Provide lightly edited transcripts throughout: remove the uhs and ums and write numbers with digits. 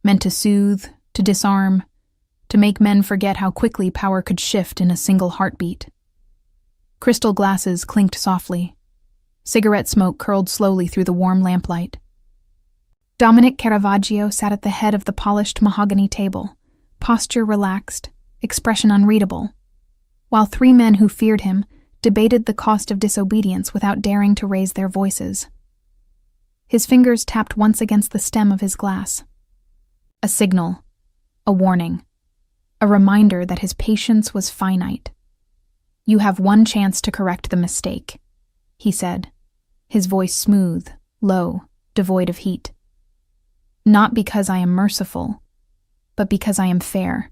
meant to soothe, to disarm, to make men forget how quickly power could shift in a single heartbeat. Crystal glasses clinked softly. Cigarette smoke curled slowly through the warm lamplight. Dominic Caravaggio sat at the head of the polished mahogany table, posture relaxed, expression unreadable, while three men who feared him debated the cost of disobedience without daring to raise their voices. His fingers tapped once against the stem of his glass. A signal, a warning, a reminder that his patience was finite. "You have one chance to correct the mistake," he said, his voice smooth, low, devoid of heat. "Not because I am merciful, but because I am fair."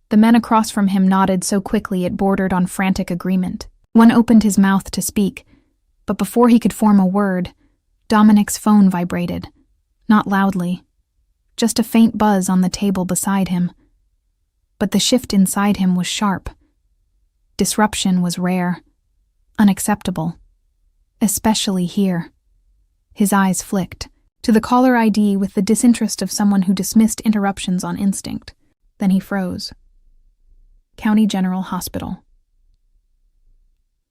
The men across from him nodded so quickly it bordered on frantic agreement. One opened his mouth to speak, but before he could form a word, Dominic's phone vibrated, not loudly, just a faint buzz on the table beside him. But the shift inside him was sharp. Disruption was rare, unacceptable, especially here. His eyes flicked to the caller ID with the disinterest of someone who dismissed interruptions on instinct. Then he froze. County General Hospital.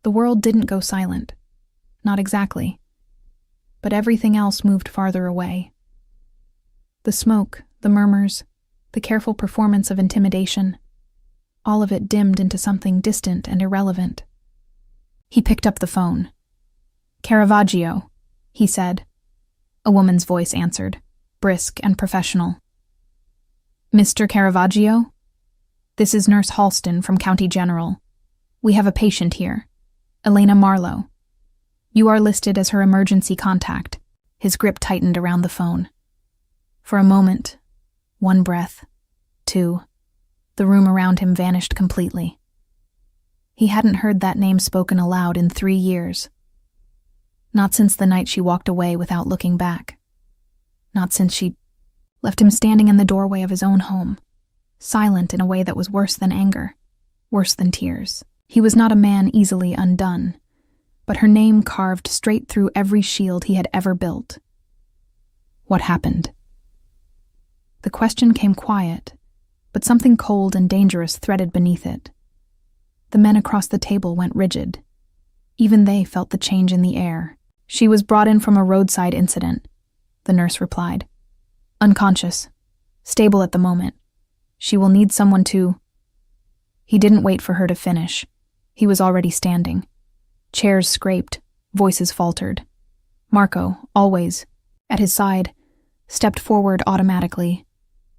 The world didn't go silent. Not exactly. But everything else moved farther away. The smoke, the murmurs, the careful performance of intimidation, all of it dimmed into something distant and irrelevant. He picked up the phone. "Caravaggio," he said. A woman's voice answered, brisk and professional. "Mr. Caravaggio? This is Nurse Halston from County General. We have a patient here, Elena Marlowe. You are listed as her emergency contact." His grip tightened around the phone. For a moment, one breath, two, the room around him vanished completely. He hadn't heard that name spoken aloud in 3 years. Not since the night she walked away without looking back. Not since she left him standing in the doorway of his own home, silent in a way that was worse than anger, worse than tears. He was not a man easily undone, but her name carved straight through every shield he had ever built. What happened? The question came quiet, but something cold and dangerous threaded beneath it. The men across the table went rigid. Even they felt the change in the air. "She was brought in from a roadside incident," the nurse replied. "Unconscious. Stable at the moment. She will need someone to—" He didn't wait for her to finish. He was already standing. Chairs scraped, voices faltered. Marco, always at his side, stepped forward automatically,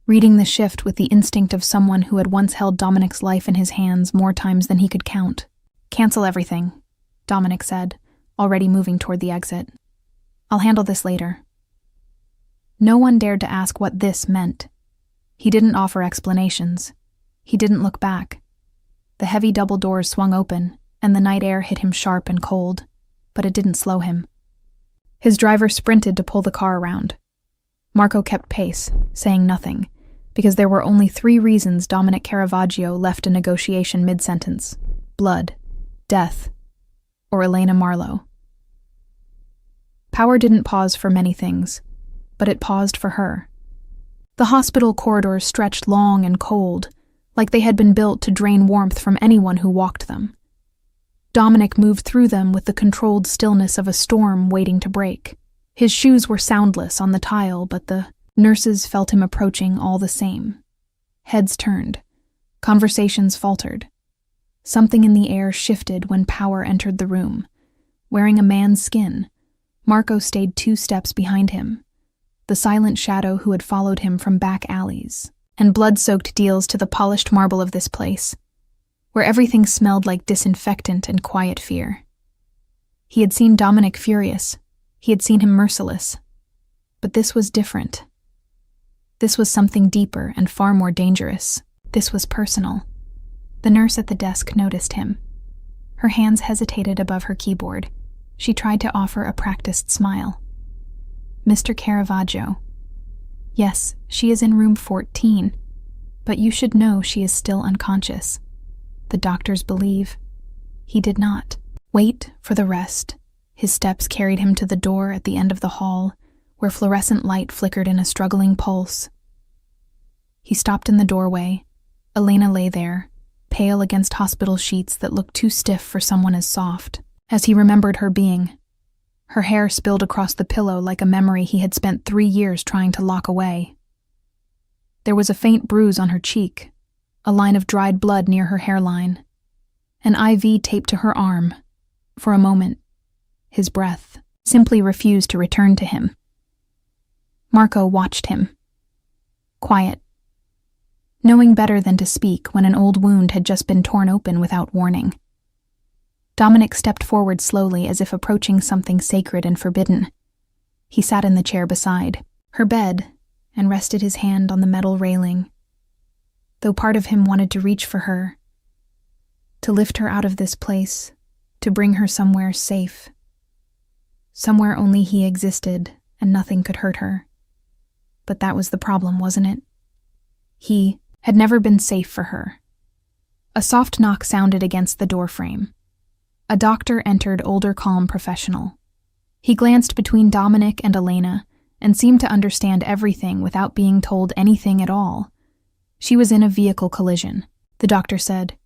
reading the shift with the instinct of someone who had once held Dominic's life in his hands more times than he could count. "Cancel everything," Dominic said, already moving toward the exit. "I'll handle this later." No one dared to ask what this meant. He didn't offer explanations. He didn't look back. The heavy double doors swung open, and the night air hit him sharp and cold, but it didn't slow him. His driver sprinted to pull the car around. Marco kept pace, saying nothing, because there were only 3 reasons Dominic Caravaggio left a negotiation mid-sentence: blood, death, or Elena Marlowe. Power didn't pause for many things, but it paused for her. The hospital corridors stretched long and cold, like they had been built to drain warmth from anyone who walked them. Dominic moved through them with the controlled stillness of a storm waiting to break. His shoes were soundless on the tile, but the nurses felt him approaching all the same. Heads turned. Conversations faltered. Something in the air shifted when power entered the room. Wearing a man's skin, Marco stayed 2 steps behind him, the silent shadow who had followed him from back alleys and blood-soaked deals to the polished marble of this place, where everything smelled like disinfectant and quiet fear. He had seen Dominic furious. He had seen him merciless. But this was different. This was something deeper and far more dangerous. This was personal. The nurse at the desk noticed him. Her hands hesitated above her keyboard. She tried to offer a practiced smile. "Mr. Caravaggio. Yes, she is in room 14, but you should know she is still unconscious. The doctors believe." He did not. Wait for the rest. His steps carried him to the door at the end of the hall, where fluorescent light flickered in a struggling pulse. He stopped in the doorway. Elena lay there, pale against hospital sheets that looked too stiff for someone as soft as he remembered her being. Her hair spilled across the pillow like a memory he had spent 3 years trying to lock away. There was a faint bruise on her cheek, a line of dried blood near her hairline, an IV taped to her arm. For a moment, his breath simply refused to return to him. Marco watched him, quiet, knowing better than to speak when an old wound had just been torn open without warning. Dominic stepped forward slowly as if approaching something sacred and forbidden. He sat in the chair beside her bed and rested his hand on the metal railing, though part of him wanted to reach for her, to lift her out of this place, to bring her somewhere safe, somewhere only he existed and nothing could hurt her. But that was the problem, wasn't it? He had never been safe for her. A soft knock sounded against the doorframe. A doctor entered, older, calm professional. He glanced between Dominic and Elena and seemed to understand everything without being told anything at all. She was in a vehicle collision, the doctor said.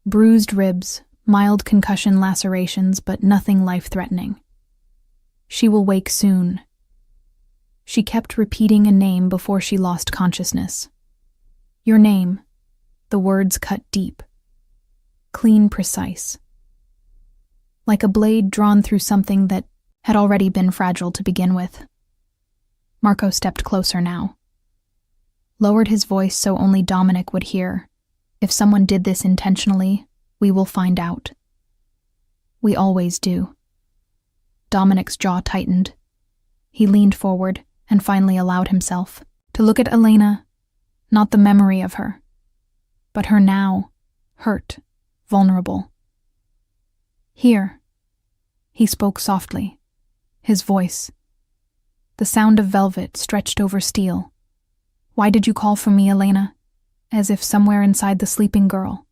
Bruised ribs, mild concussion lacerations, but nothing life-threatening. She will wake soon. She kept repeating a name before she lost consciousness. Your name. The words cut deep. Clean, precise. Like a blade drawn through something that had already been fragile to begin with. Marco stepped closer now. Lowered his voice so only Dominic would hear. If someone did this intentionally, we will find out. We always do. Dominic's jaw tightened. He leaned forward and finally allowed himself to look at Elena, not the memory of her, but her now, hurt, vulnerable. Here, he spoke softly, his voice, the sound of velvet stretched over steel. Why did you call for me, Elena? As if somewhere inside the sleeping girl.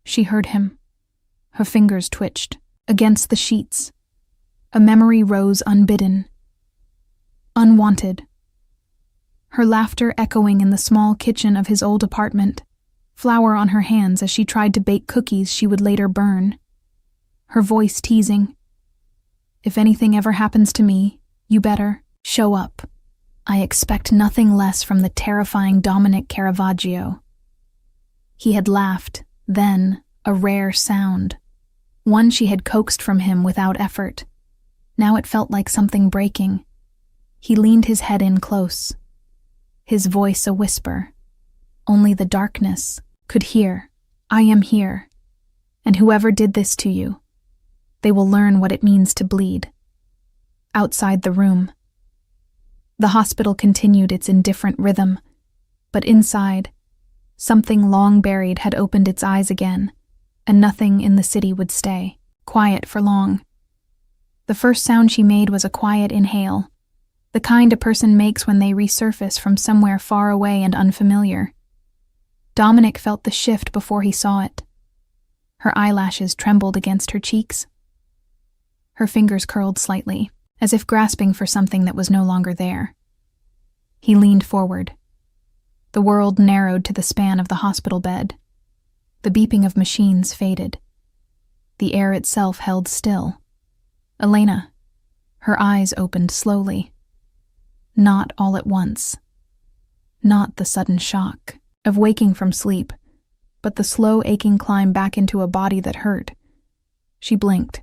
She heard him. Her fingers twitched against the sheets. A memory rose unbidden, unwanted. Her laughter echoing in the small kitchen of his old apartment, flour on her hands as she tried to bake cookies she would later burn. Her voice teasing, if anything ever happens to me, you better show up. I expect nothing less from the terrifying Dominic Caravaggio. He had laughed, then, a rare sound, one she had coaxed from him without effort. Now it felt like something breaking. He leaned his head in close, his voice a whisper. Only the darkness could hear. I am here, and whoever did this to you, they will learn what it means to bleed. Outside the room, the hospital continued its indifferent rhythm, but inside, something long buried had opened its eyes again, and nothing in the city would stay quiet for long. The first sound she made was a quiet inhale, the kind a person makes when they resurface from somewhere far away and unfamiliar. Dominic felt the shift before he saw it. Her eyelashes trembled against her cheeks. Her fingers curled slightly, as if grasping for something that was no longer there. He leaned forward. The world narrowed to the span of the hospital bed. The beeping of machines faded. The air itself held still. Elena, her eyes opened slowly. Not all at once. Not the sudden shock of waking from sleep, but the slow aching climb back into a body that hurt. She blinked.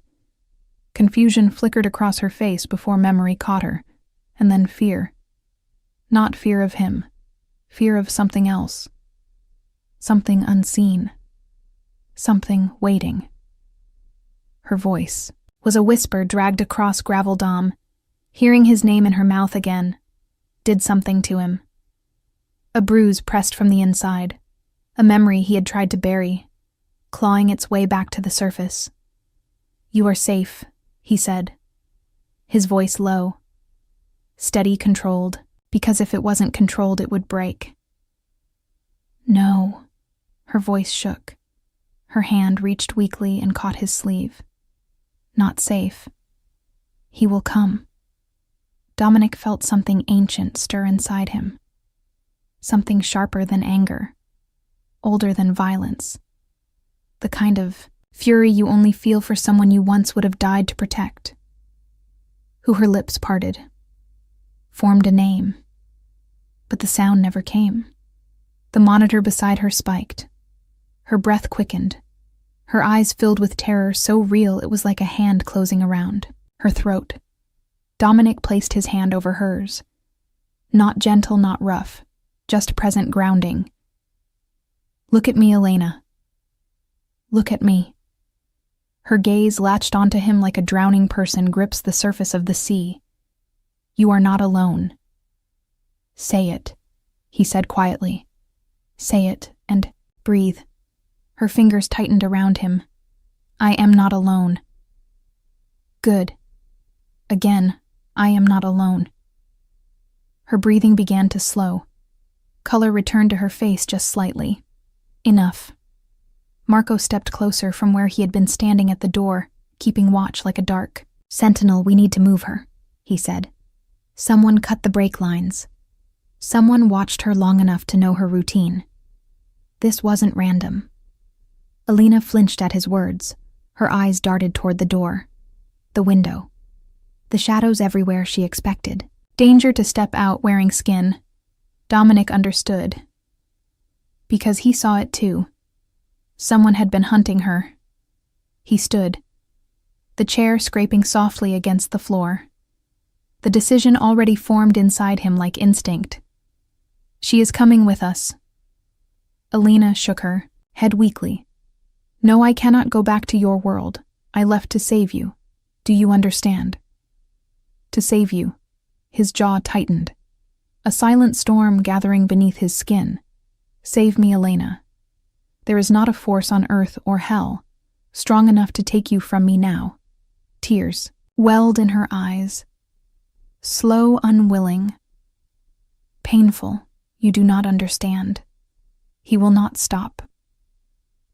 Confusion flickered across her face before memory caught her, and then fear. Not fear of him, fear of something else. Something unseen. Something waiting. Her voice was a whisper dragged across gravel dom. Hearing his name in her mouth again did something to him. A bruise pressed from the inside, a memory he had tried to bury, clawing its way back to the surface. You are safe, he said, his voice low, steady, controlled, because if it wasn't controlled it would break. No, her voice shook. Her hand reached weakly and caught his sleeve. Not safe. He will come. Dominic felt something ancient stir inside him. something sharper than anger, older than violence, the kind of fury you only feel for someone you once would have died to protect. Who her lips parted, formed a name, but the sound never came. The monitor beside her spiked. Her breath quickened. Her eyes filled with terror so real it was like a hand closing around her throat. Dominic placed his hand over hers. Not gentle, not rough, just present grounding. "Look at me, Elena. Look at me." Her gaze latched onto him like a drowning person grips the surface of the sea. "You are not alone." "Say it," he said quietly. "Say it and breathe." Her fingers tightened around him. "I am not alone." "Good. Again, I am not alone." Her breathing began to slow. Color returned to her face just slightly. Enough. Marco stepped closer from where he had been standing at the door, keeping watch like a dark sentinel. "We need to move her," he said. Someone cut the brake lines. Someone watched her long enough to know her routine. This wasn't random. Elena flinched at his words. Her eyes darted toward the door. The window. The shadows everywhere she expected. Danger to step out wearing skin. Dominic understood. Because he saw it too. Someone had been hunting her. He stood, the chair scraping softly against the floor. The decision already formed inside him like instinct. "She is coming with us." Elena shook her head weakly. "No, I cannot go back to your world. I left to save you. Do you understand?" To save you. His jaw tightened. A silent storm gathering beneath his skin. "Save me, Elena. There is not a force on earth or hell strong enough to take you from me now." Tears welled in her eyes. Slow, unwilling. Painful. "You do not understand." He will not stop.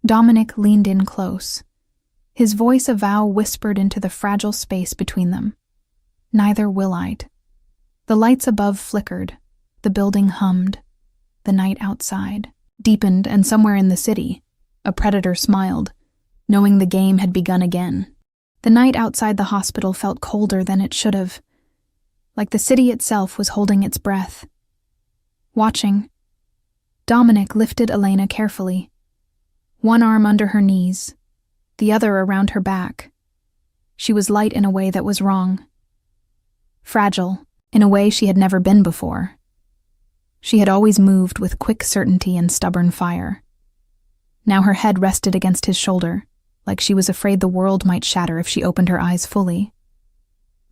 Dominic leaned in close. His voice a vow whispered into the fragile space between them. "Neither will I." The lights above flickered. The building hummed. The night outside deepened, and somewhere in the city, a predator smiled, knowing the game had begun again. The night outside the hospital felt colder than it should have, like the city itself was holding its breath. Watching, Dominic lifted Elena carefully, one arm under her knees, the other around her back. She was light in a way that was wrong. Fragile, in a way she had never been before. She had always moved with quick certainty and stubborn fire. Now her head rested against his shoulder, like she was afraid the world might shatter if she opened her eyes fully.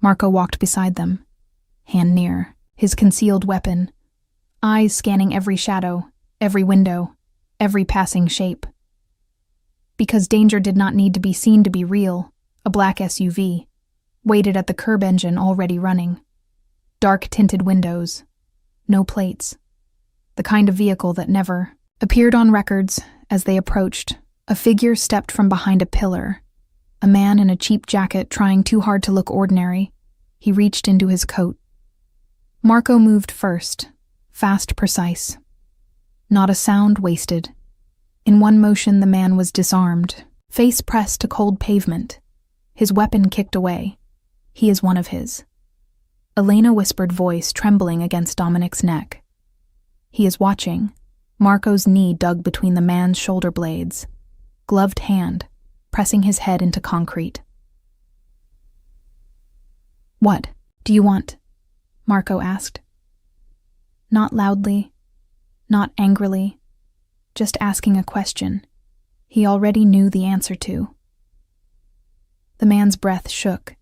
Marco walked beside them, hand near, his concealed weapon, eyes scanning every shadow, every window, every passing shape. Because danger did not need to be seen to be real, a black SUV waited at the curb engine already running. Dark tinted windows, no plates. The kind of vehicle that never appeared on records. As they approached, a figure stepped from behind a pillar. A man in a cheap jacket trying too hard to look ordinary. He reached into his coat. Marco moved first, fast, precise. Not a sound wasted. In one motion the man was disarmed, face pressed to cold pavement. His weapon kicked away. He is one of his. Elena whispered voice trembling against Dominic's neck. He is watching. Marco's knee dug between the man's shoulder blades. Gloved hand, pressing his head into concrete. "What do you want?" Marco asked. Not loudly, not angrily, just asking a question he already knew the answer to. The man's breath shook.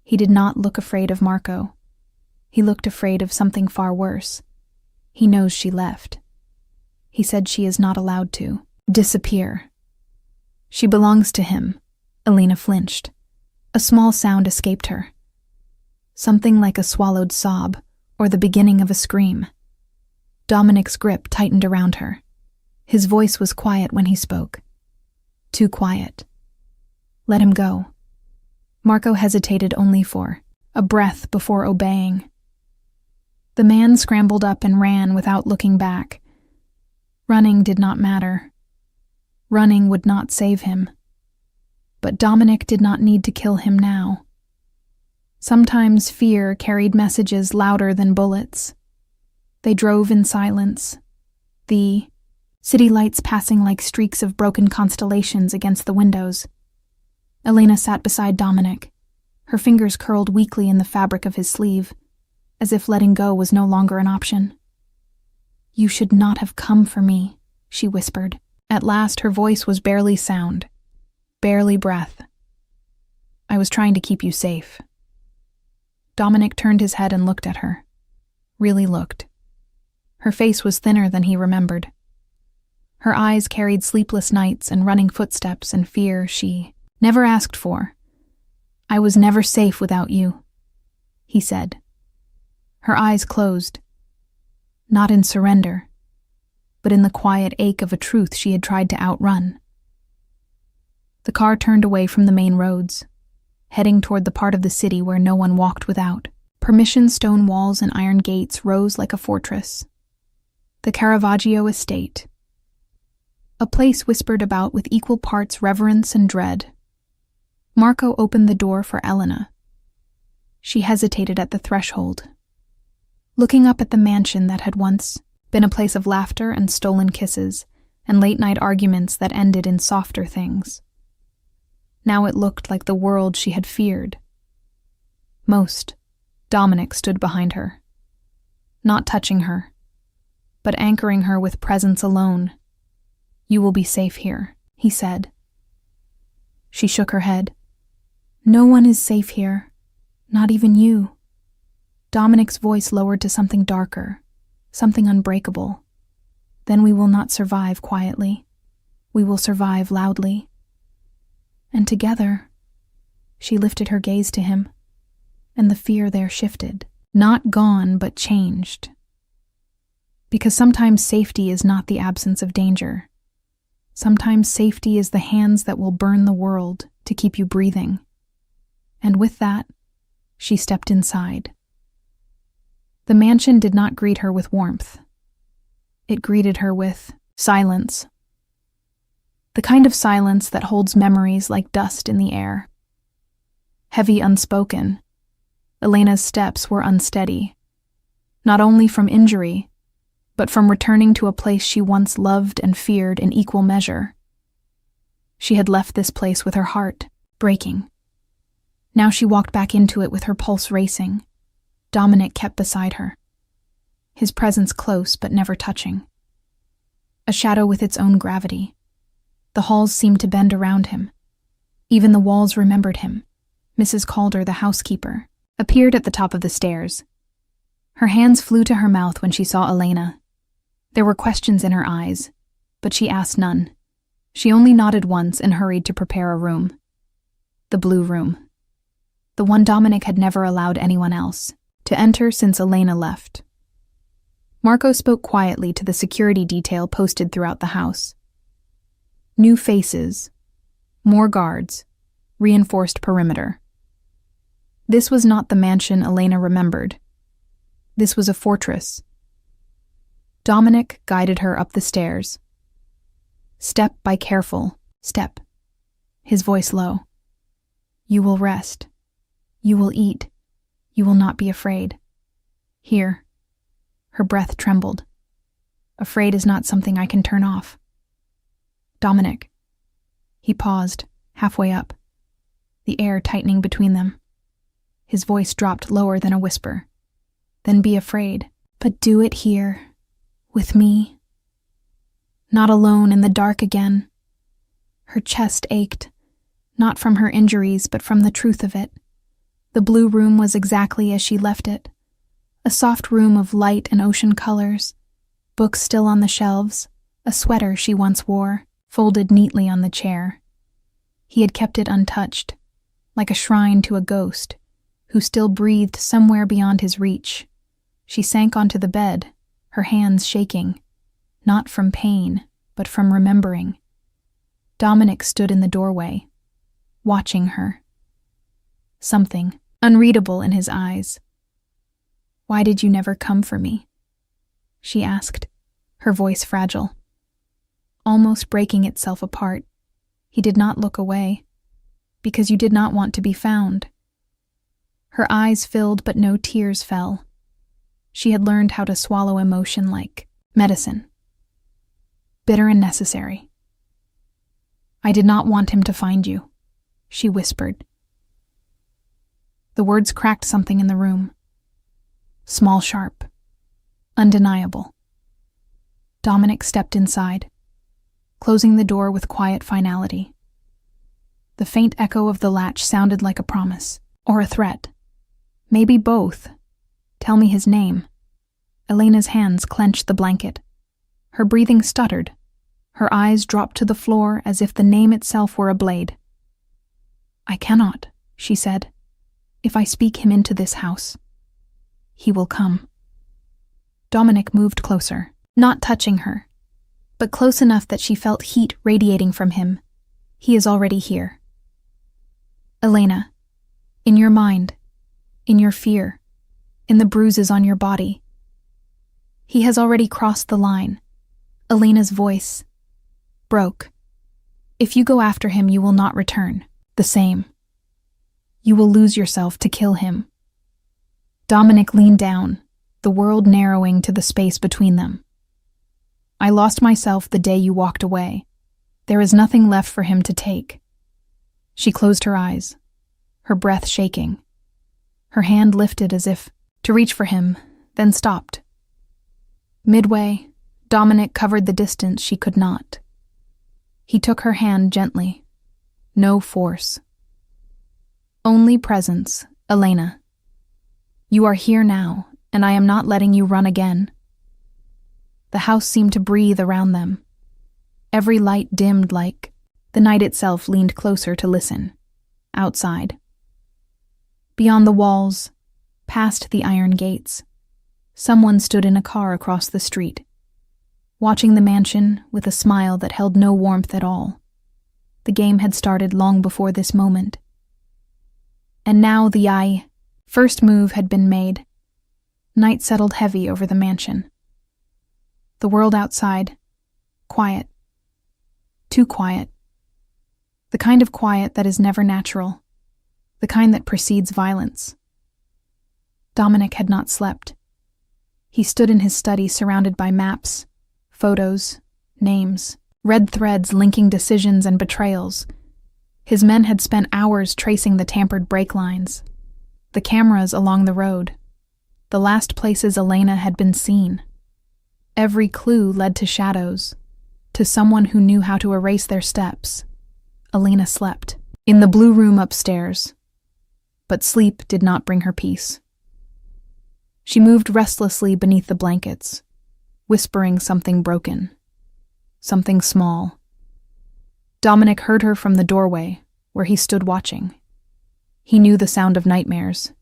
He did not look afraid of Marco. He looked afraid of something far worse. He knows she left. He said she is not allowed to disappear. She belongs to him. Elena flinched. A small sound escaped her. Something like a swallowed sob, or the beginning of a scream. Dominic's grip tightened around her. His voice was quiet when he spoke. Too quiet. Let him go. Marco hesitated only for a breath before obeying. The man scrambled up and ran without looking back. Running did not matter. Running would not save him. But Dominic did not need to kill him now. Sometimes fear carried messages louder than bullets. They drove in silence, the city lights passing like streaks of broken constellations against the windows. Elena sat beside Dominic, her fingers curled weakly in the fabric of his sleeve, as if letting go was no longer an option. "You should not have come for me," she whispered. At last her voice was barely sound, barely breath. "I was trying to keep you safe." Dominic turned his head and looked at her. Really looked. Her face was thinner than he remembered. Her eyes carried sleepless nights and running footsteps and fear she never asked for. "I was never safe without you," he said. Her eyes closed. Not in surrender, but in the quiet ache of a truth she had tried to outrun. The car turned away from the main roads, heading toward the part of the city where no one walked without. Permission stone walls and iron gates rose like a fortress. The Caravaggio estate. A place whispered about with equal parts reverence and dread. Marco opened the door for Elena. She hesitated at the threshold, looking up at the mansion that had once been a place of laughter and stolen kisses and late-night arguments that ended in softer things. Now it looked like the world she had feared. Most, Dominic stood behind her, not touching her, but anchoring her with presence alone. "You will be safe here," he said. She shook her head. "No one is safe here, not even you." Dominic's voice lowered to something darker, something unbreakable. "Then we will not survive quietly. We will survive loudly." And together, she lifted her gaze to him, and the fear there shifted. Not gone, but changed. Because sometimes safety is not the absence of danger. Sometimes safety is the hands that will burn the world to keep you breathing. And with that, she stepped inside. The mansion did not greet her with warmth. It greeted her with silence. The kind of silence that holds memories like dust in the air. Heavy, unspoken, Elena's steps were unsteady, not only from injury, but from returning to a place she once loved and feared in equal measure. She had left this place with her heart breaking. Now she walked back into it with her pulse racing. Dominic kept beside her, his presence close but never touching. A shadow with its own gravity. The halls seemed to bend around him. Even the walls remembered him. Mrs. Calder, the housekeeper, appeared at the top of the stairs. Her hands flew to her mouth when she saw Elena. There were questions in her eyes, but she asked none. She only nodded once and hurried to prepare a room. The blue room. The one Dominic had never allowed anyone else to enter since Elena left. Marco spoke quietly to the security detail posted throughout the house. New faces, more guards, reinforced perimeter. This was not the mansion Elena remembered. This was a fortress. Dominic guided her up the stairs. Step by careful step, his voice low. "You will rest. You will eat. You will not be afraid. Here." Her breath trembled. "Afraid is not something I can turn off." "Dominic." He paused, halfway up, the air tightening between them. His voice dropped lower than a whisper. "Then be afraid, but do it here, with me. Not alone in the dark again." Her chest ached, not from her injuries, but from the truth of it. The blue room was exactly as she left it. A soft room of light and ocean colors, books still on the shelves, a sweater she once wore, folded neatly on the chair. He had kept it untouched, like a shrine to a ghost, who still breathed somewhere beyond his reach. She sank onto the bed, her hands shaking, not from pain, but from remembering. Dominic stood in the doorway, watching her. Something unreadable in his eyes. Why did you never come for me? She asked, her voice fragile. Almost breaking itself apart, he did not look away, because you did not want to be found. Her eyes filled, but no tears fell. She had learned how to swallow emotion like medicine. Bitter and necessary. I did not want him to find you, she whispered. The words cracked something in the room. Small, sharp. Undeniable. Dominic stepped inside, closing the door with quiet finality. The faint echo of the latch sounded like a promise, or a threat. Maybe both. Tell me his name. Elena's hands clenched the blanket. Her breathing stuttered. Her eyes dropped to the floor as if the name itself were a blade. I cannot, she said. If I speak him into this house, he will come. Dominic moved closer, not touching her, but close enough that she felt heat radiating from him. He is already here. Elena, in your mind, in your fear, in the bruises on your body. He has already crossed the line. Elena's voice broke. If you go after him, you will not return. The same. You will lose yourself to kill him. Dominic leaned down, the world narrowing to the space between them. I lost myself the day you walked away. There is nothing left for him to take. She closed her eyes, her breath shaking. Her hand lifted as if to reach for him, then stopped. Midway, Dominic covered the distance she could not. He took her hand gently. No force. Only presence, Elena. You are here now, and I am not letting you run again. The house seemed to breathe around them. Every light dimmed like the night itself leaned closer to listen. Outside. Beyond the walls, past the iron gates, someone stood in a car across the street, watching the mansion with a smile that held no warmth at all. The game had started long before this moment. And now the first move had been made. Night settled heavy over the mansion. The world outside, quiet. Too quiet. The kind of quiet that is never natural. The kind that precedes violence. Dominic had not slept. He stood in his study surrounded by maps, photos, names, red threads linking decisions and betrayals. His men had spent hours tracing the tampered brake lines, the cameras along the road, the last places Elena had been seen. Every clue led to shadows, to someone who knew how to erase their steps. Elena slept, in the blue room upstairs, but sleep did not bring her peace. She moved restlessly beneath the blankets, whispering something broken, something small. Dominic heard her from the doorway, where he stood watching. He knew the sound of nightmares.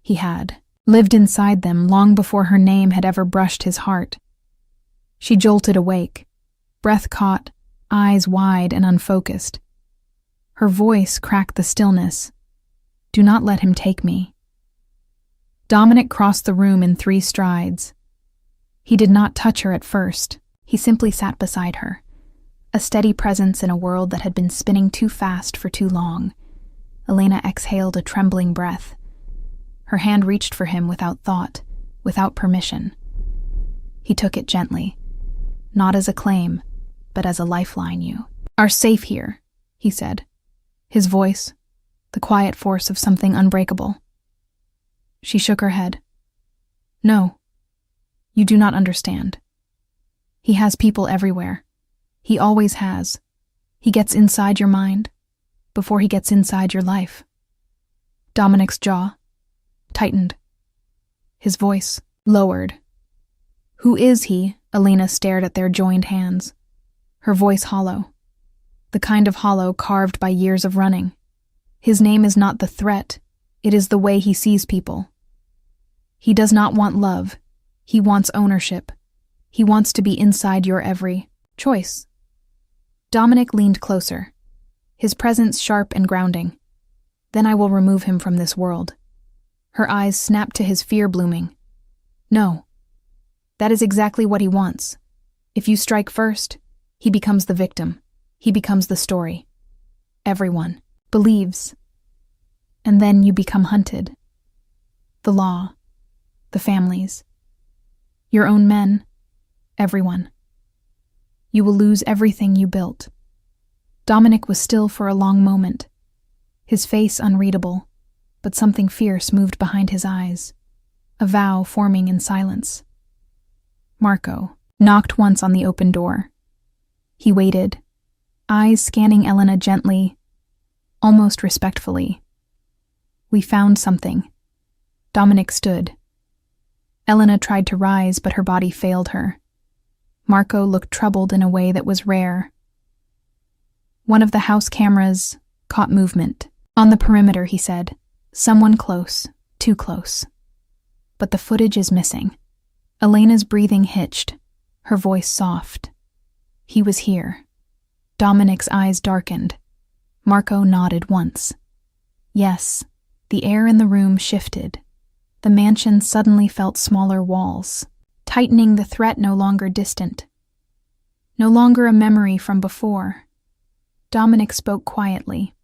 He had lived inside them long before her name had ever brushed his heart. She jolted awake, breath caught, eyes wide and unfocused. Her voice cracked the stillness. Do not let him take me. Dominic crossed the room in 3 strides. He did not touch her at first. He simply sat beside her, a steady presence in a world that had been spinning too fast for too long. Elena exhaled a trembling breath. Her hand reached for him without thought, without permission. He took it gently, not as a claim, but as a lifeline. You are safe here, he said, his voice, the quiet force of something unbreakable. She shook her head. No, you do not understand. He has people everywhere. He always has. He gets inside your mind before he gets inside your life. Dominic's jaw tightened. His voice lowered. Who is he? Elena stared at their joined hands, her voice hollow, the kind of hollow carved by years of running. His name is not the threat, it is the way he sees people. He does not want love. He wants ownership. He wants to be inside your every choice. Dominic leaned closer, his presence sharp and grounding. Then I will remove him from this world. Her eyes snapped to his fear blooming. No. That is exactly what he wants. If you strike first, he becomes the victim. He becomes the story. Everyone believes. And then you become hunted. The law. The families. Your own men. Everyone. You will lose everything you built. Dominic was still for a long moment, his face unreadable, but something fierce moved behind his eyes, a vow forming in silence. Marco knocked once on the open door. He waited, eyes scanning Elena gently, almost respectfully. We found something. Dominic stood. Elena tried to rise, but her body failed her. Marco looked troubled in a way that was rare. One of the house cameras caught movement. On the perimeter, he said. Someone close, too close. But the footage is missing. Elena's breathing hitched, her voice soft. He was here. Dominic's eyes darkened. Marco nodded once. Yes, the air in the room shifted. The mansion suddenly felt smaller walls, tightening the threat no longer distant. No longer a memory from before. Dominic spoke quietly.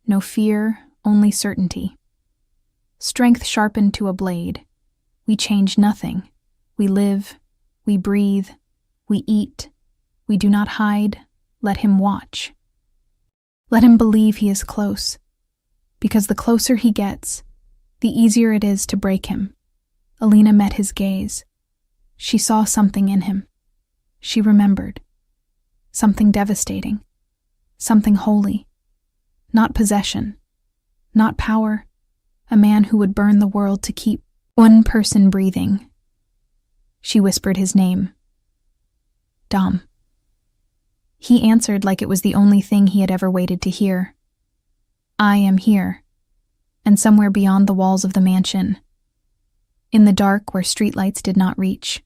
No fear, only certainty. Strength sharpened to a blade. We change nothing. We live, we breathe, we eat. We do not hide. Let him watch. Let him believe he is close. Because the closer he gets, the easier it is to break him. Elena met his gaze. She saw something in him. She remembered. Something devastating. Something holy. Not possession. Not power. A man who would burn the world to keep one person breathing. She whispered his name. Dom. He answered like it was the only thing he had ever waited to hear. I am here. And somewhere beyond the walls of the mansion, in the dark where streetlights did not reach,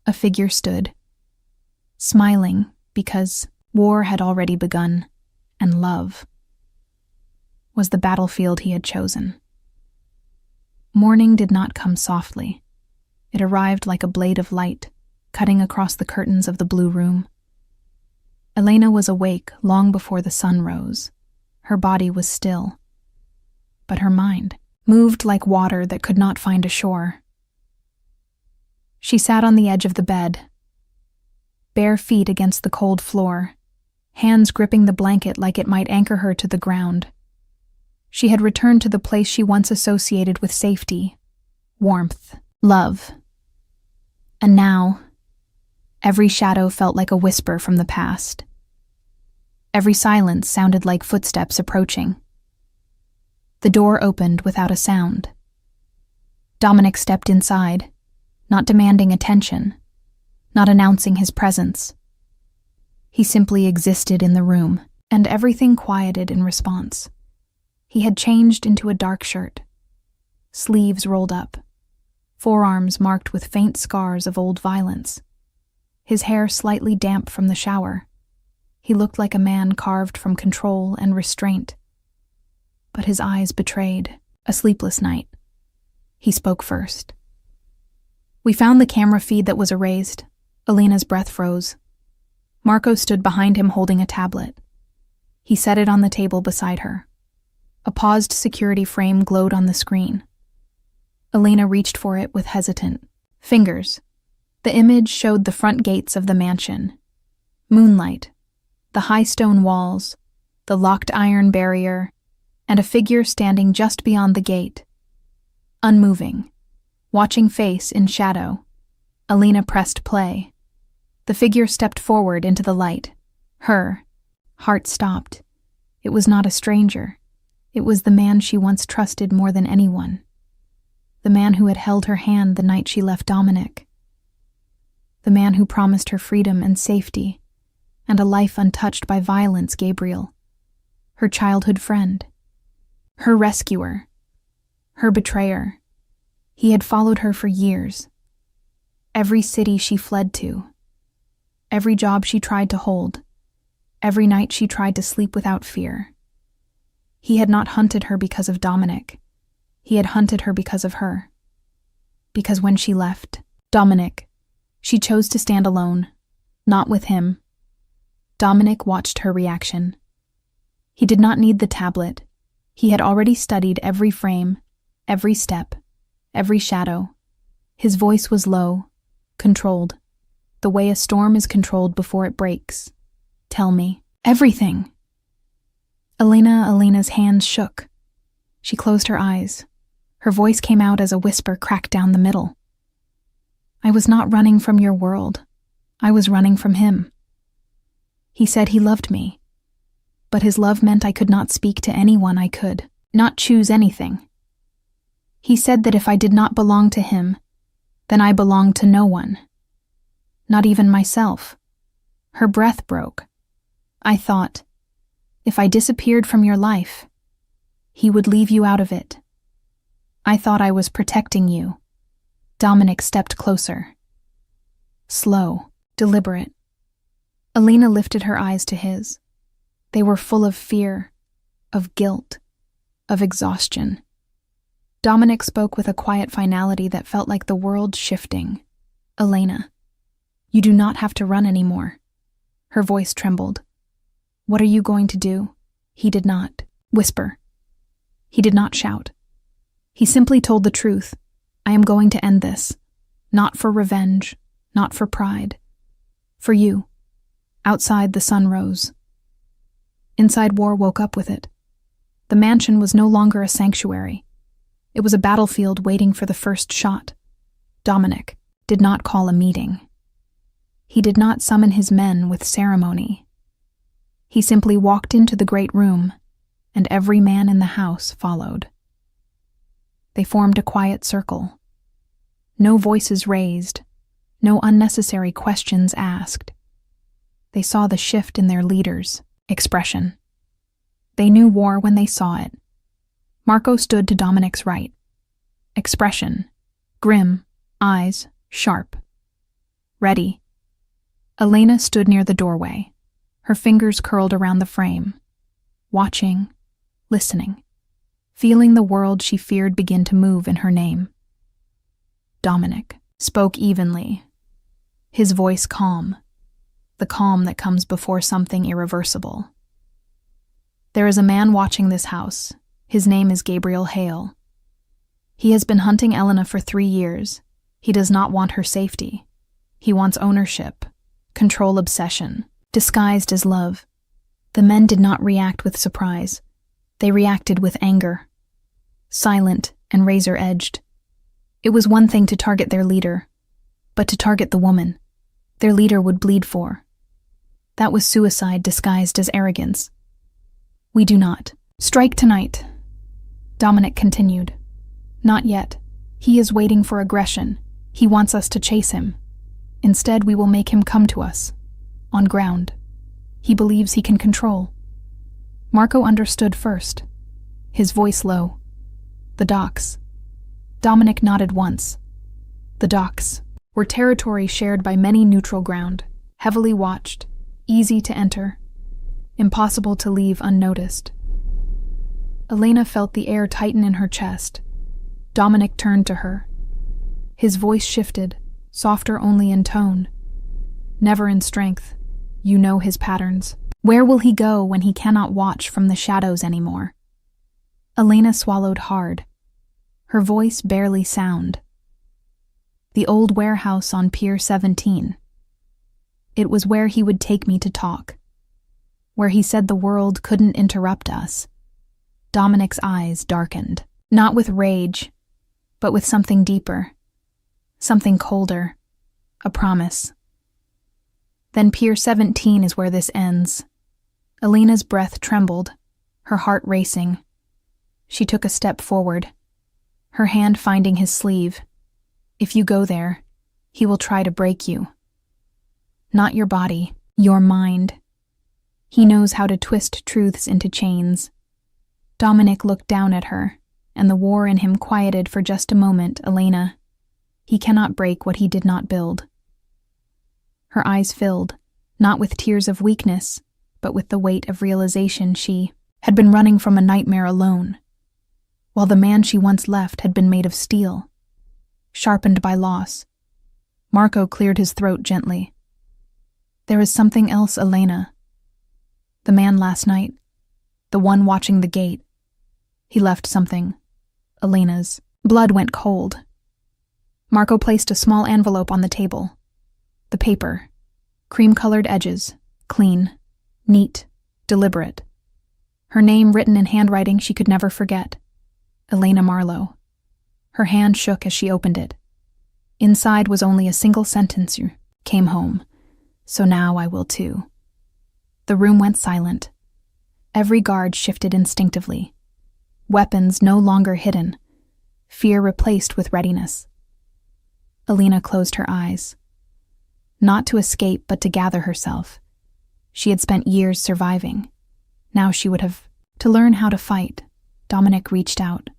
a figure stood, smiling because war had already begun, and love was the battlefield he had chosen. Morning did not come softly. It arrived like a blade of light, cutting across the curtains of the blue room. Elena was awake long before the sun rose. Her body was still, but her mind moved like water that could not find a shore. She sat on the edge of the bed, bare feet against the cold floor, hands gripping the blanket like it might anchor her to the ground. She had returned to the place she once associated with safety, warmth, love. And now, every shadow felt like a whisper from the past. Every silence sounded like footsteps approaching. The door opened without a sound. Dominic stepped inside, not demanding attention, not announcing his presence. He simply existed in the room, and everything quieted in response. He had changed into a dark shirt, sleeves rolled up, forearms marked with faint scars of old violence, his hair slightly damp from the shower. He looked like a man carved from control and restraint. But his eyes betrayed a sleepless night. He spoke first. We found the camera feed that was erased. Elena's breath froze. Marco stood behind him holding a tablet. He set it on the table beside her. A paused security frame glowed on the screen. Elena reached for it with hesitant fingers. The image showed the front gates of the mansion. Moonlight, the high stone walls, the locked iron barrier, and a figure standing just beyond the gate. Unmoving, watching face in shadow, Elena pressed play. The figure stepped forward into the light. Her heart stopped. It was not a stranger. It was the man she once trusted more than anyone. The man who had held her hand the night she left Dominic. The man who promised her freedom and safety, and a life untouched by violence, Gabriel. Her childhood friend. Her rescuer. Her betrayer. He had followed her for years. Every city she fled to. Every job she tried to hold. Every night she tried to sleep without fear. He had not hunted her because of Dominic. He had hunted her because of her. because when she left Dominic, she chose to stand alone, not with him. Dominic watched her reaction. He did not need the tablet. He had already studied every frame, every step, every shadow. His voice was low, controlled, the way a storm is controlled before it breaks. Tell me. Everything. Elena's hands shook. She closed her eyes. Her voice came out as a whisper cracked down the middle. I was not running from your world. I was running from him. He said he loved me, but his love meant I could not speak to anyone. I could not choose anything. He said that if I did not belong to him, then I belonged to no one, not even myself. Her breath broke. I thought, if I disappeared from your life, he would leave you out of it. I thought I was protecting you. Dominic stepped closer. Slow, deliberate. Elena lifted her eyes to his. They were full of fear, of guilt, of exhaustion. Dominic spoke with a quiet finality that felt like the world shifting. Elena, you do not have to run anymore. Her voice trembled. What are you going to do? He did not whisper. He did not shout. He simply told the truth. I am going to end this. Not for revenge, not for pride. For you. Outside, the sun rose. Inside, war woke up with it. The mansion was no longer a sanctuary. It was a battlefield waiting for the first shot. Dominic did not call a meeting. He did not summon his men with ceremony. He simply walked into the great room, and every man in the house followed. They formed a quiet circle. No voices raised, no unnecessary questions asked. They saw the shift in their leader's expression. They knew war when they saw it. Marco stood to Dominic's right. Expression, grim, eyes sharp. Ready. Elena stood near the doorway, her fingers curled around the frame, watching, listening, feeling the world she feared begin to move in her name. Dominic spoke evenly, his voice calm, the calm that comes before something irreversible. There is a man watching this house. His name is Gabriel Hale. He has been hunting Elena for 3 years. He does not want her safety. He wants ownership, control, obsession, disguised as love. The men did not react with surprise. They reacted with anger. Silent and razor-edged. It was one thing to target their leader, but to target the woman their leader would bleed for. That was suicide disguised as arrogance. We do not strike tonight, Dominic continued. Not yet. He is waiting for aggression. He wants us to chase him. Instead, we will make him come to us, on ground. He believes he can control. Marco understood first, his voice low. The docks. Dominic nodded once. The docks were territory shared by many neutral ground, heavily watched, easy to enter, impossible to leave unnoticed. Elena felt the air tighten in her chest. Dominic turned to her. His voice shifted, softer only in tone. Never in strength. You know his patterns. Where will he go when he cannot watch from the shadows anymore? Elena swallowed hard. Her voice barely sound. The old warehouse on Pier 17. It was where he would take me to talk. Where he said the world couldn't interrupt us. Dominic's eyes darkened, not with rage, but with something deeper, something colder, a promise. Then Pier 17 is where this ends. Elena's breath trembled, her heart racing. She took a step forward, her hand finding his sleeve. If you go there, he will try to break you. Not your body, your mind. He knows how to twist truths into chains. Dominic looked down at her, and the war in him quieted for just a moment. Elena, he cannot break what he did not build. Her eyes filled, not with tears of weakness, but with the weight of realization she had been running from a nightmare alone, while the man she once left had been made of steel. sharpened by loss. Marco cleared his throat gently. There is something else, Elena. The man last night, the one watching the gate, he left something. Elena's blood went cold. Marco placed a small envelope on the table. The paper, cream-colored edges, clean, neat, deliberate. Her name written in handwriting she could never forget. Elena Marlowe. Her hand shook as she opened it. Inside was only a single sentence: "Came home. So now I will too." The room went silent. Every guard shifted instinctively. Weapons no longer hidden. Fear replaced with readiness. Elena closed her eyes. Not to escape, but to gather herself. She had spent years surviving. Now she would have to learn how to fight. Dominic reached out,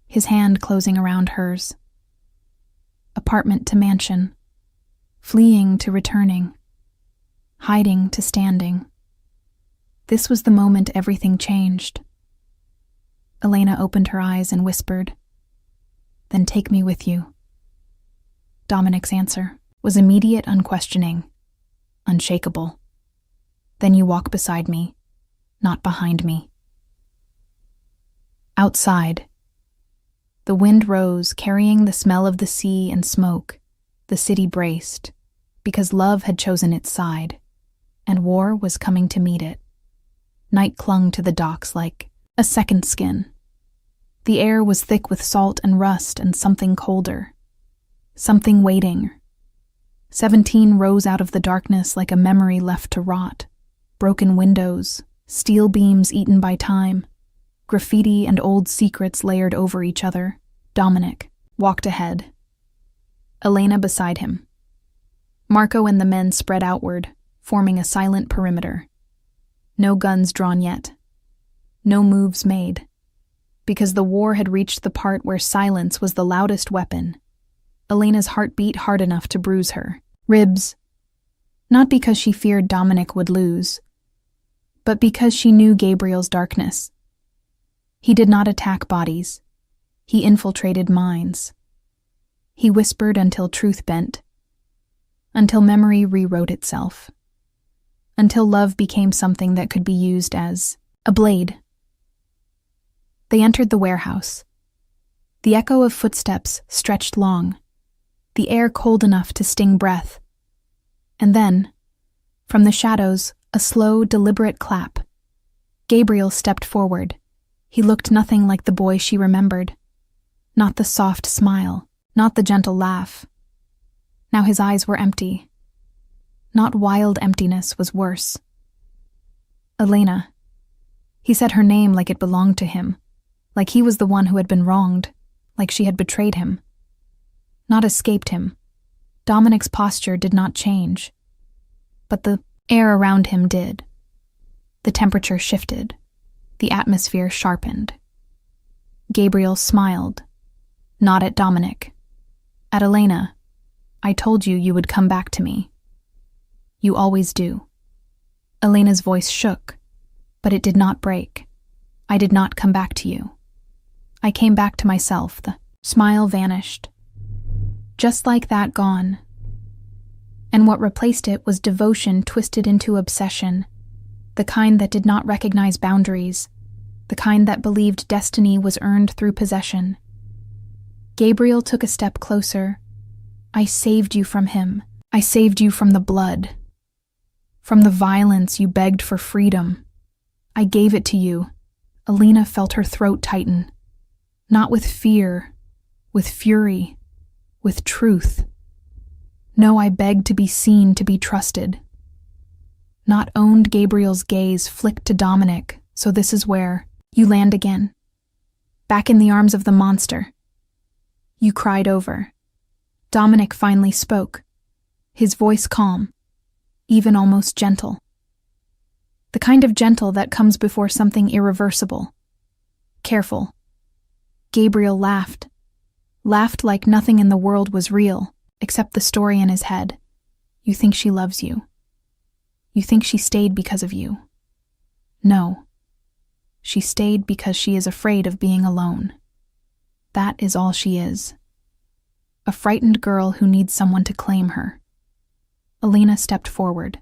his hand closing around hers. Apartment to mansion. Fleeing to returning. Hiding to standing. This was the moment everything changed. Elena opened her eyes and whispered, "Then take me with you." Dominic's answer was immediate, unquestioning, unshakable. "Then you walk beside me, not behind me." Outside, the wind rose, carrying the smell of the sea and smoke. The city braced, because love had chosen its side, and war was coming to meet it. Night clung to the docks like a second skin. The air was thick with salt and rust and something colder. Something waiting. 17 rose out of the darkness like a memory left to rot. Broken windows, steel beams eaten by time, graffiti and old secrets layered over each other. Dominic walked ahead, Elena beside him. Marco and the men spread outward, forming a silent perimeter. No guns drawn yet. No moves made. Because the war had reached the part where silence was the loudest weapon. Elena's heart beat hard enough to bruise her ribs. Not because she feared Dominic would lose, but because she knew Gabriel's darkness. He did not attack bodies. He infiltrated minds. He whispered until truth bent, until memory rewrote itself, until love became something that could be used as a blade. They entered the warehouse. The echo of footsteps stretched long, the air cold enough to sting breath. And then, from the shadows, a slow, deliberate clap. Gabriel stepped forward. He looked nothing like the boy she remembered. Not the soft smile, not the gentle laugh. Now his eyes were empty. Not wild emptiness was worse. Elena. He said her name like it belonged to him, like he was the one who had been wronged, like she had betrayed him. Not escaped him. Dominic's posture did not change, but the air around him did. The temperature shifted. The atmosphere sharpened. Gabriel smiled, not at Dominic, at Elena. "I told you you would come back to me. You always do." Elena's voice shook, but it did not break. "I did not come back to you. I came back to myself." The smile vanished. Just like that, gone. And what replaced it was devotion twisted into obsession, the kind that did not recognize boundaries, the kind that believed destiny was earned through possession. Gabriel took a step closer. "I saved you from him. I saved you from the blood. From the violence you begged for freedom. I gave it to you." Elena felt her throat tighten. Not with fear, with fury, with truth. "No, I begged to be seen, to be trusted." Not owned. Gabriel's gaze flicked to Dominic. "So this is where you land again. Back in the arms of the monster. You cried over." Dominic finally spoke, his voice calm, even almost gentle. The kind of gentle that comes before something irreversible. Careful. Gabriel laughed like nothing in the world was real, except the story in his head. "You think she loves you. You think she stayed because of you. No. She stayed because she is afraid of being alone. That is all she is. a frightened girl who needs someone to claim her. Elena stepped forward,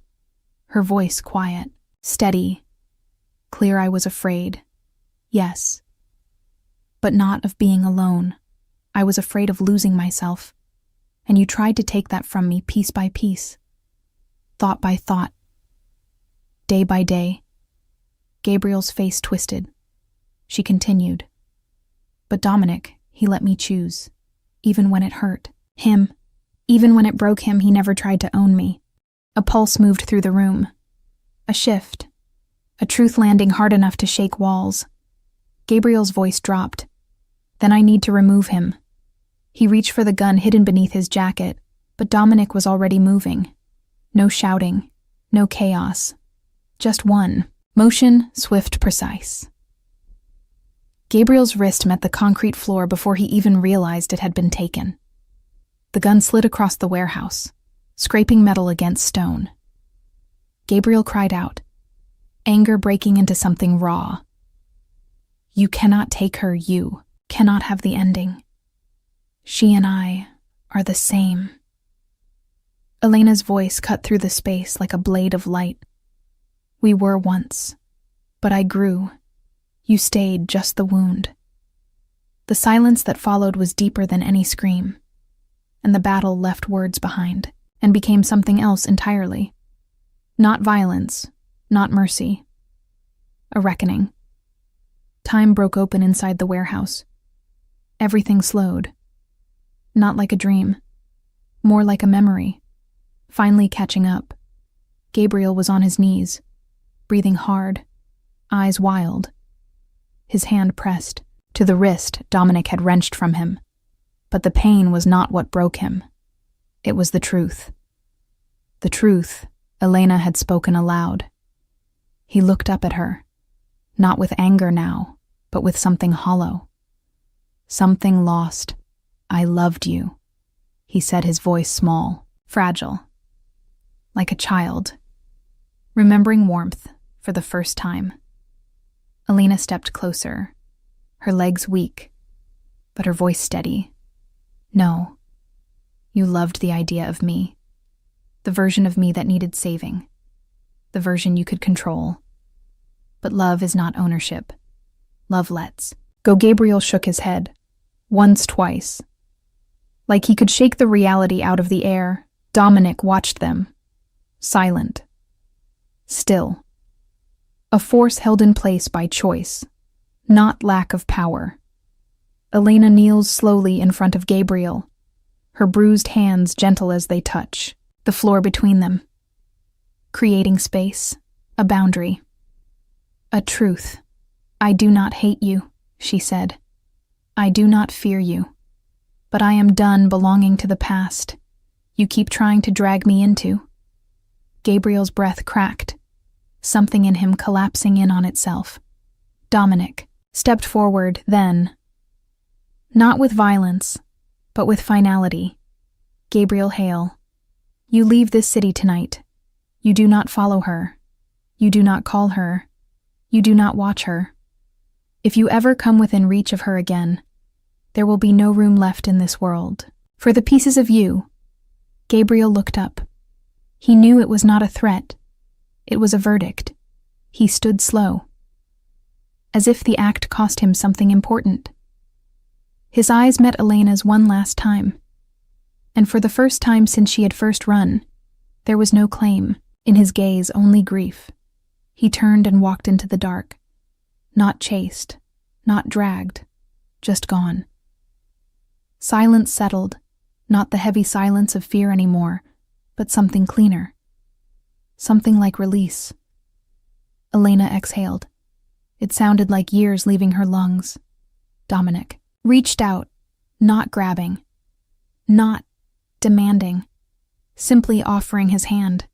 her voice quiet, steady, clear. I was afraid. Yes. But not of being alone. I was afraid of losing myself, and you tried to take that from me piece by piece, thought by thought, day by day. Gabriel's face twisted. She continued. But Dominic, he let me choose, even when it hurt. Him. Even when it broke him, he never tried to own me. A pulse moved through the room. A shift. A truth landing hard enough to shake walls. Gabriel's voice dropped. Then I need to remove him. He reached for the gun hidden beneath his jacket, but Dominic was already moving. No shouting. No chaos. Just one. Motion, swift, precise. Gabriel's wrist met the concrete floor before he even realized it had been taken. The gun slid across the warehouse, scraping metal against stone. Gabriel cried out, anger breaking into something raw. You cannot take her, you cannot have the ending. She and I are the same. Elena's voice cut through the space like a blade of light. We were once, but I grew. You stayed, just the wound. The silence that followed was deeper than any scream, and the battle left words behind and became something else entirely. Not violence, not mercy. A reckoning. Time broke open inside the warehouse. Everything slowed. Not like a dream, more like a memory. Finally catching up, Gabriel was on his knees, breathing hard, eyes wild. His hand pressed to the wrist Dominic had wrenched from him. But the pain was not what broke him. It was the truth. The truth Elena had spoken aloud. He looked up at her, not with anger now, but with something hollow. Something lost. I loved you, he said, his voice small, fragile, like a child, remembering warmth for the first time. Elena stepped closer, her legs weak, but her voice steady. No, you loved the idea of me, the version of me that needed saving, the version you could control. But love is not ownership. Love lets go. Gabriel shook his head, once, twice. Like he could shake the reality out of the air, Dominic watched them, silent, still. A force held in place by choice, not lack of power. Elena kneels slowly in front of Gabriel, her bruised hands gentle as they touch the floor between them, creating space, a boundary. A truth. I do not hate you, she said. I do not fear you. But I am done belonging to the past you keep trying to drag me into. Gabriel's breath cracked, something in him collapsing in on itself. Dominic stepped forward then, not with violence, but with finality. Gabriel Hale, you leave this city tonight. You do not follow her. You do not call her. You do not watch her. If you ever come within reach of her again, there will be no room left in this world for the pieces of you. Gabriel looked up. He knew it was not a threat. It was a verdict. He stood slow, as if the act cost him something important. His eyes met Elena's one last time, and for the first time since she had first run, there was no claim, in his gaze only grief. He turned and walked into the dark, not chased, not dragged, just gone. Silence settled, not the heavy silence of fear anymore, but something cleaner. Something like release. Elena exhaled. It sounded like years leaving her lungs. Dominic reached out, not grabbing, not demanding, simply offering his hand.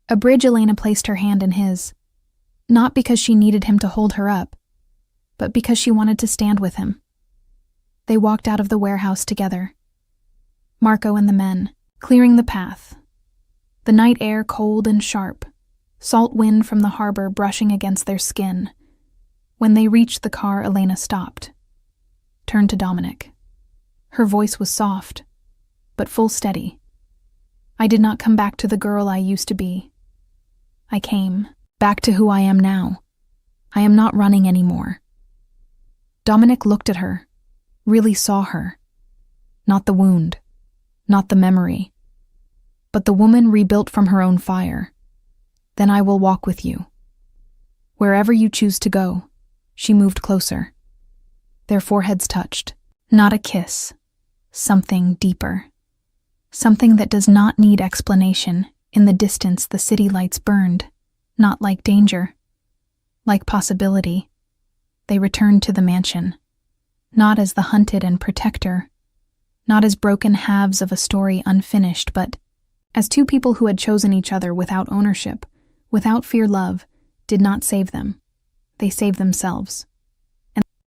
A bridge. Elena placed her hand in his, not because she needed him to hold her up, but because she wanted to stand with him. They walked out of the warehouse together. Marco and the men, clearing the path. The night air cold and sharp, salt wind from the harbor brushing against their skin. When they reached the car, Elena stopped, turned to Dominic. Her voice was soft, but full steady. I did not come back to the girl I used to be. I came back to who I am now. I am not running anymore. Dominic looked at her, really saw her. Not the wound, not the memory, but the woman rebuilt from her own fire. Then I will walk with you. Wherever you choose to go. She moved closer. Their foreheads touched. Not a kiss. Something deeper. Something that does not need explanation. In the distance, the city lights burned. Not like danger. Like possibility. They returned to the mansion. Not as the hunted and protector. Not as broken halves of a story unfinished, but as two people who had chosen each other without ownership, without fear love, did not save them. They saved themselves.